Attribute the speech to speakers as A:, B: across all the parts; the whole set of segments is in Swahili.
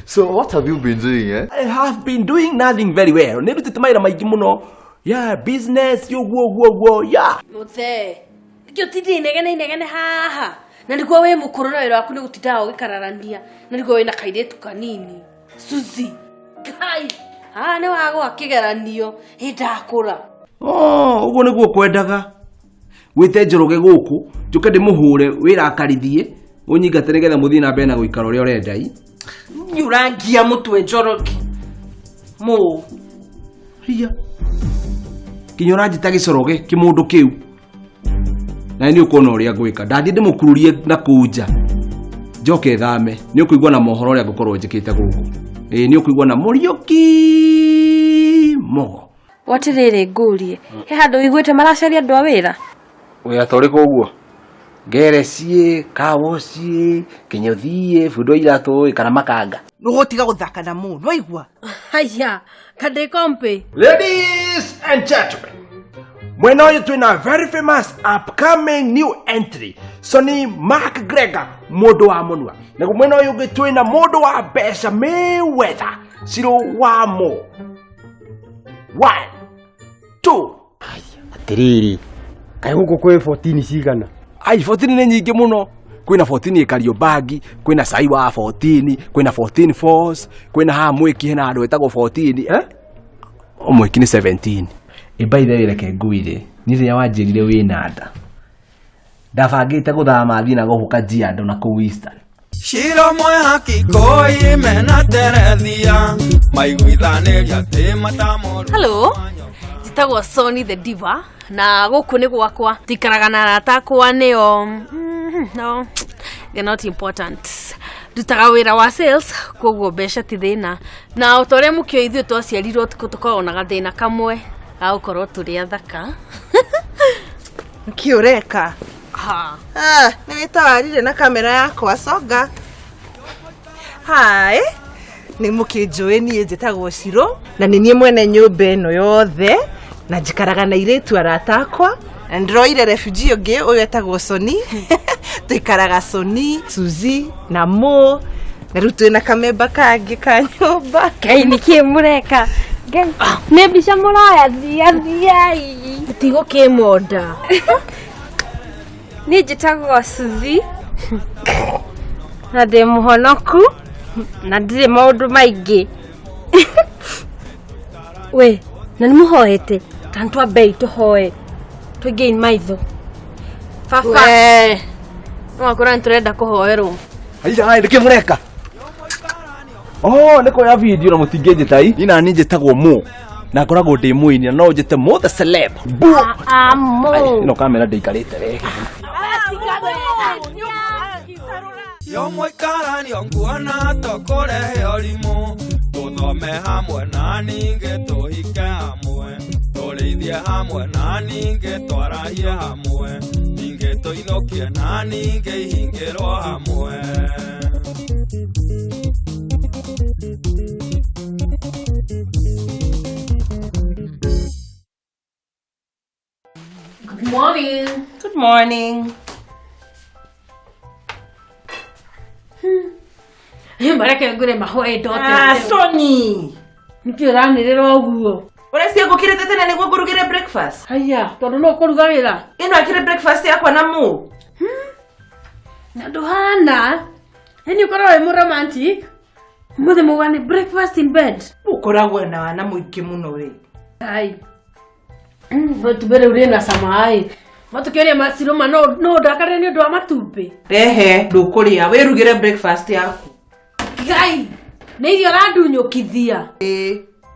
A: So what have you been doing, eh?
B: I have been doing nothing very well. Nirutite maira maingi muno. Yeah, business, yo go, yeah.
C: Muthe. Kyo titi negene haha. Na ndiko we mukuru na wira waku ni gutita ugikararania. Na ndiko we na kairetu kanini. Suzi. Kai. Ne wago akigeranio. Ndakura.
B: Ugo niguo kwendaga. Gwite njoroge guku, njuke ndimuhure wira akarithie. Unyingate nigetha muthii na mbere na guikara uria urendai.
C: Nyurangia mutwe njoroge. Mo.
B: Ria. Kinyora njita gicoroge kimundu kiu. Na ni ukona uria gwika. Ndathie ndimukururie na kunja. Njoke thame. Ni ukuigwa na mohoro uria ngukorwo njikite guku. Ni ukuigwa na Muriuki Mo.
C: Watirire ngurie. He handu igwete maracaria andu a wira.
B: Wira toriko uguo. Ngerecie, kawocie, kinyothie, fundo iratu kana makanga.
D: Nugotiga guthaka na mu, no igwa.
C: Haya, kade kompe.
B: Ladies and gentlemen, mwena uyu twina very famous upcoming new entry. Sonny McGregor, mundu wa munwa. Na mwena uyu ungi twina mundu wa mbeca Mayweather, Ciro wa Mo. 1 2
E: Atiriri. Kai guku kwe 14 cigana.
B: Ai 14 ni nyingi muno. Kwina 14 ikario bagi, kwina sai wa 14, kwina 14 force, kwina ha mwiki hena andu etagwo 14, Omwiki ni 17. Ibaithe wireke nguire, ni thinya wanjirire wina nda. Ndabangite guthama thii na guhuka Jiando na ku Eastern.
F: Shiro mwe hakikoi mena terethia maiguithaniria te matamoro.
C: Hello. Jitagwo Sonny the Diva na guku ni gwakwa. Tikaraga na ratakwa nio. No. They're not important. Dutaga wira wa sales koguo besha ti thina. Na utore mukio ithu twaciarirwo tukonaga thina kamwe. Aukorwo turi athaka.
D: Kiureka. Ni witawarire na kamera yakwa songa. Hai. Ni mukinjui ni njitagwo Ciro na ni nie mwene nyumba eno yothe na njikaraga na iretu aratakwa. Ndroire refugee ungi uyu etagwo Sonny. Tuikaraga Sonny, Suzi na Mo. Na rutu na kamemba kangi ka nyumba.
C: Kai niki mureka. Ngai. Ne bisha muraya thia. Tigo kemonda. Ni njitagwo Suzi. Na ndi muhonoku. Na ndire maundu maingi. We, na nimuhoete. Tantwa bei tuhoe. Tugein maitho. Fafa. We. Wakora nturenda kuhoerwo.
B: Haya, ndike mureka. Niko ya video na mutingeje tai. Ina ninje tagwo Mo. Na koragwo ndi muini no njete Mo the celeb.
C: Mo.
B: Ino kamera ndikarite wega.
F: Yo mwikarani onguona tokorehe orimu tuthome hamwe na ninge tuhike hamwe turithie hamwe na ninge twarahie hamwe ninge tuithokie na ninge ihingirwo hamwe.
C: Good morning.
D: Good morning.
C: Mareke ngure mahoe dote.
D: Sonny.
C: Niki ranirira oguo.
D: Urecia ngukirite tene niguo ngurugire breakfast.
C: Haya, tondu no kuruga wira.
D: Ino akire breakfast yakwa na Mo.
C: Na duhana. Eni ukora we romantic. Muthe mugani breakfast in bed.
D: Ukoragwo na wana muingi muno we.
C: Ai. Tubere uri na samai. Matukiria masiroma no ndakare ni undu wa matumbi.
D: Rehe ndukuria we rugire breakfast yaku.
C: Gai. Ni irio randunyukithia.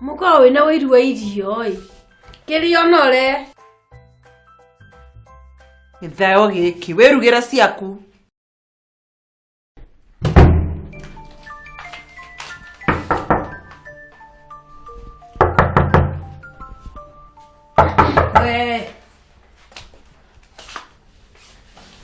C: Muko wina wiru wa irio oi. Kirio nore.
D: Ithayo giki we rugira ciaku.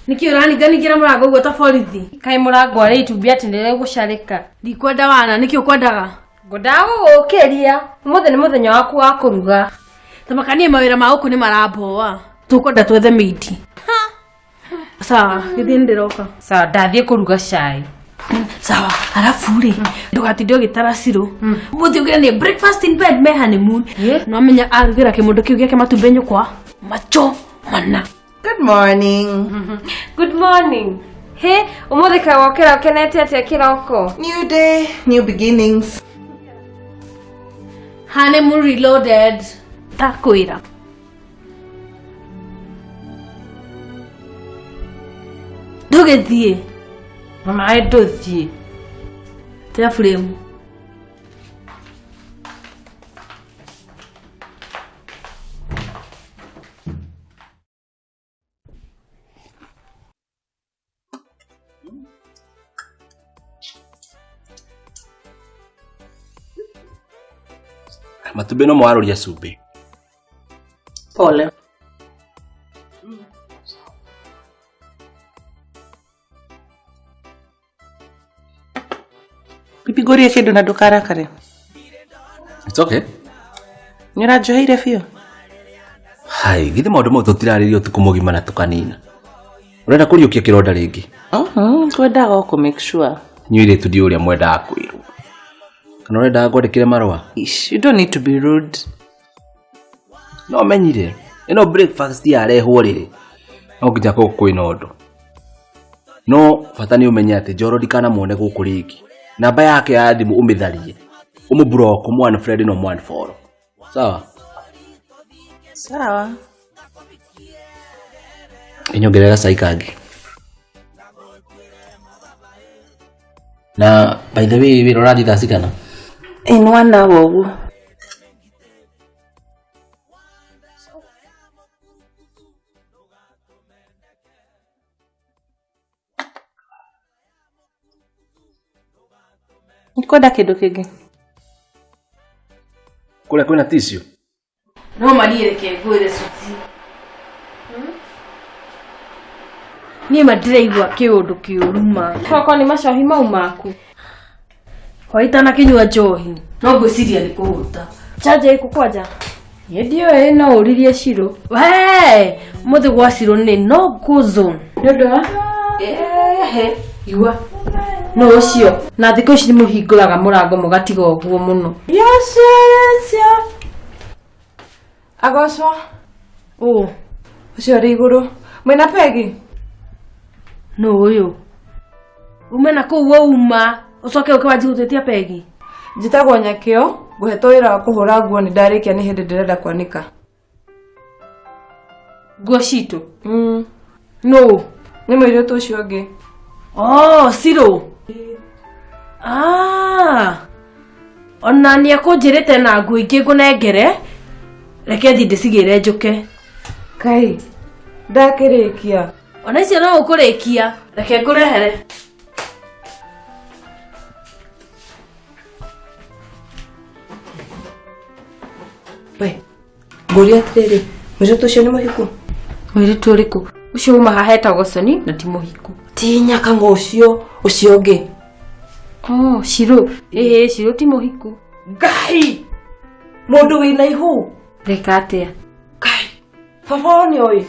C: Niki urani gani gira murango gweta borithi? Kai murango ari itubi atendere gucarika. Ndikwenda wana niki ukwendaga? Ngodago gukiria. Muthe ni muthenya waku wa kuruga. Tamakanie mawira ma uku ni maramboa. Tukwenda twethe miti. Sawa, githii ndiroka. Sawa, ndathie kuruga cai. Sawa, alafu ri ndugatinde ugitara Ciro. Muthi ugira ni breakfast in bed me honeymoon. No menya arugira kimundu kiu giake matumbe nyukwa macho mana.
D: Good morning.
G: Good morning. Hey, umuthi kagokera ukenete atia kiroko?
D: New day, new beginnings.
C: Honeymoon reloaded. Takwira. Ndugithie.
G: Mama nduthie.
C: Tia frame.
B: Matumbe no mwaroria cumbi.
D: Pole. Pipigoria kindu na ndukarakare.
B: It's okay.
D: Nĩũranjoheire biũ?
B: Hai, githe maundu mau tutiraririo tuku mugima na tukanina. Urenda kuriukia kironda ringi?
D: Kwendaga o make sure.
B: Nyuire tu ndi uria mwendaga kwirwo. Kana urenda ngwandikire marua?
D: You don't need to be rude.
B: No menyire. Ino breakfast yarehwo riri. No nginya kwina undu. No bata ni umenye ati Njoro ndikana muone guku ringi. Namba yake ya thimu umitharie. Umublock mwana Fred no mwana follow. Sawa?
D: Sawa.
B: Inyongerera saikangi. Na by the way wira radithasikana.
D: In 1 hour ugu. Nikoda kindu kingi.
B: Kule kwina tissue.
C: No mariereke ngwire suti. Ni madiraigwa kiundu kiuruma.
G: Koko ni macohi mau maku.
C: Hoitana kinyua njohi. No ngwiciria ni kuhuta.
G: Chaja ikukwanja. Yedio no uririe Ciro.
C: We, muthi gwa Ciro ni no go zone.
G: Ndodo.
C: Igua.
G: No ucio. Na thiko ici muhinguraga murango mugatiga oguo muno. Yes. Agocwa. Ucio ri iguru. Mwena pegi.
C: No uyu. Umena kuu wauma. Ucoke ukiwanjihutĩtie pegi.
G: Njitagwo Nyakĩo, nguhetwo wĩra wa kũhũra nguo nĩ ndarĩkia nĩ hĩndĩ ndĩrenda kwanika.
C: Nguo citũ?
G: No, nĩ mũirĩtu ũcio ũngĩ.
C: Ciro. Ona nĩ ekũnjĩrĩte na nguo ingĩ ngũnengere. Reke thiĩ ndĩcigĩre njũke.
G: Kai, ndakĩrĩkia.
C: Ona icio no ũkũrĩkia. Reke ngũrehere.
G: We, nguria atĩrĩ, mũirĩtu ũcio nĩ mũhiku?
C: Mũirĩtu ũrĩkũ? Ucio uma hahetagwo Soni na ti mũhiku.
G: Ti Nyakang'o ũcio ũngĩ.
C: Ciro. Ciro ti mũhiku.
G: Ngai! Mũndũ wĩna ihu.
C: Reka atĩa?
G: Ngai! Baba nĩ oĩ.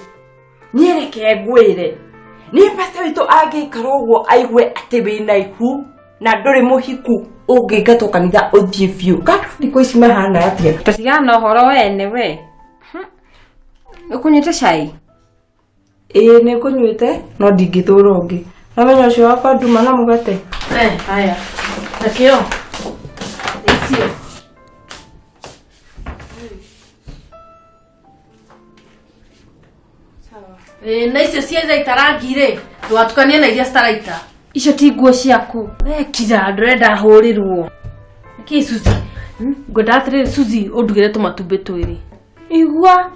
G: Niĩ reke ngwĩre. Niĩ pasta witũ angĩikara ũguo aigue atĩ wĩna ihu na ndũrĩ mũhiku ũngĩingatwo kanitha ũthiĩ biũ. Kana thikũ ici mahana atĩa?
C: Tũtigana na ũhoro wene we. Ũkũnyuĩte cai?
G: Ĩĩ nĩ ngũnyuĩte no ndingĩthũra ũngĩ. Namenya ũcio wakwa nduma na mũgate.
C: Haya. Nyakĩo. Icio. Na icio ciothe itarangi-rĩ, ndũgatukanie na iria citaraita.
G: Icio ti nguo ciaku.
C: Kira ndũrenda hũrĩrwo. Nĩkĩ Suzi? Ngwenda atĩrĩrĩ Suzi ũndugĩre tũmatumbĩ twĩrĩ.
G: Igua.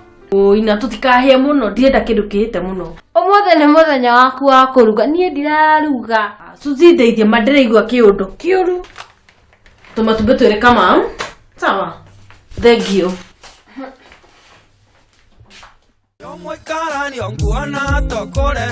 C: Ina tũtikahĩe mũno, ndirenda kĩndũ kĩhĩte mũno.
G: Ũmũthĩ nĩ mũthenya waku wa kũruga. Niĩ ndiraruga.
C: Suzi ndeithia mandĩraigua kĩũndũ kĩũru. Tũmatumbĩ twĩrĩ kama. Sawa. Thank you.
F: Yo muikarani onguona tokore